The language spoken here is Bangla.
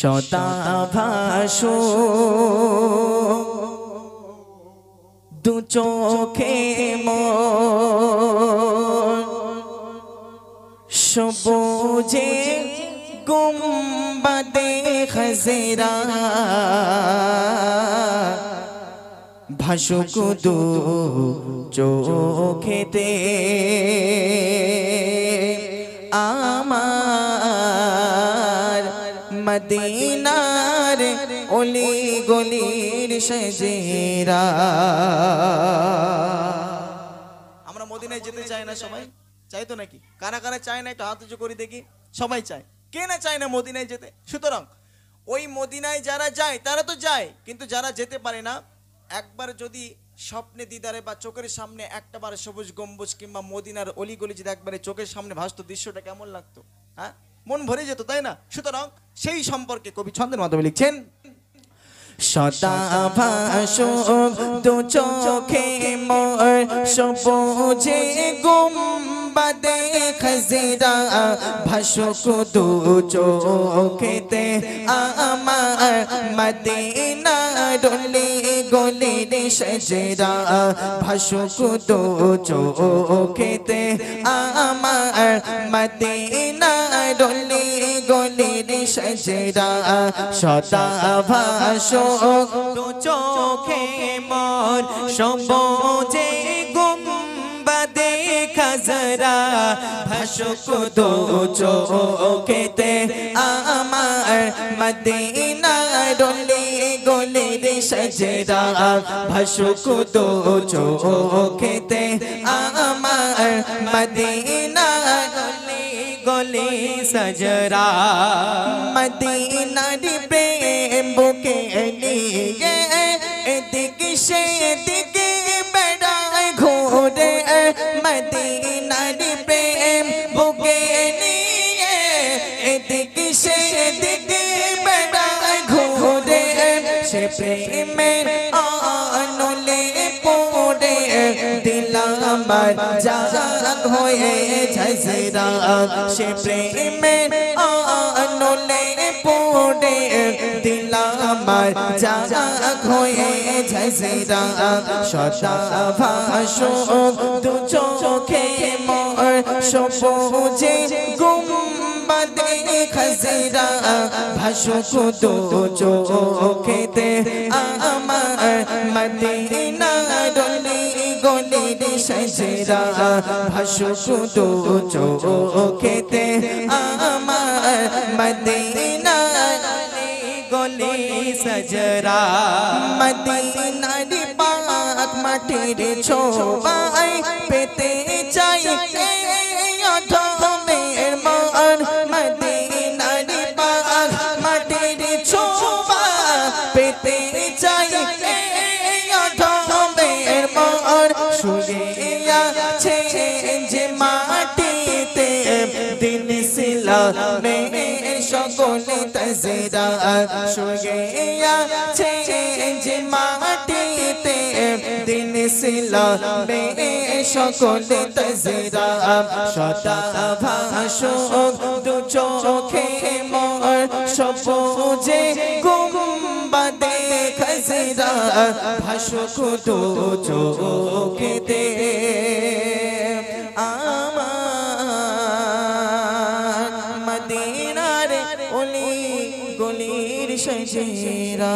সদা ভাসো দু চোখে মোর সবুজে গুম্বাদে খজরা ভাসুক দু চোখেতে আমার মদিনার অলি গলির সজেরা। আমরা মদিনায় যেতে চাই না? সবাই চাই তো নাকি? কারা কারা চায় না একটু হাত উঁচু করে দেখি। সবাই চায়, কে না চায় না মদিনায় যেতে? সুতরাং ওই মদিনায় যারা যায় তারা তো যায়, কিন্তু যারা যেতে পারে না, একবার যদি স্বপ্নে দিদারে বা চোখের সামনে একটাবার সবুজ গম্বুজ কিংবা মদিনার অলিগলি যদি একবারে চোখের সামনে ভাসতো, দৃশ্যটা কেমন লাগতো? হ্যাঁ, মন ভরে যেত, তাই না? সুতরাং সেই সম্পর্কে কবি ছন্দের মাধ্যমে লিখছেন, সদা ভাসো দু চোখে মোর সবুজে গুম্বাদে খজরা ভাসুক দু চোখেতে আমার মদিনার অলি গলির সজরা ভাসুক দু চোখেতে আমার মদিনার অলি গলির সজরা। সদা ভাসো দু চোখে মোর সবুজে গুম্বাদে খজরা ভাসুক দু চোখেতে আমার মদিনার অলি গলির সজরা ভাসুক দু চোখেতে আমার মদিনার অলি গলি সজরা। মদিনার প্রেম বুকে নিয়ে এদিক সেদিকে বেড়ায় ঘুরে, মদিনার প্রেম বুকে নিয়ে এদিক সেদিকে বেড়ায় ঘুরে, সে প্রেমের আনলে পড়ে দিল আমার জাগ হয়ে ঝজরা, সে প্রেমের আনলে পড়ে দিল আমার জাগ হয়ে ঝজরা। সদা ভাসো দু চোখে মোর সবুজে গুম্বাদে খজরা ভাসুক দু চোখেতে আমার মদিনার অলি গলির সজরা ভাসুক দু চোখেতে আমার মদিনার অলি গলির সজরা। মদিনার পাক মাটির ছোঁয়ায় পেতে চাই অধমের মন, মদিনার পাক মাটির ছোঁয়া পেতে চাই অধমের মন, শুয়ে আছে যে মাটিতে দিন সিলামের সকলে তজরা, শুয়ে আছে যে মাটিতে দিন সিলামের সকলে তজরা। সদা ভাসো দু চোখে মোর সবুজে গুম্বাদে খজরা ভাসুক দু চোখেতে আমার মদিনার অলি গলির সজরা।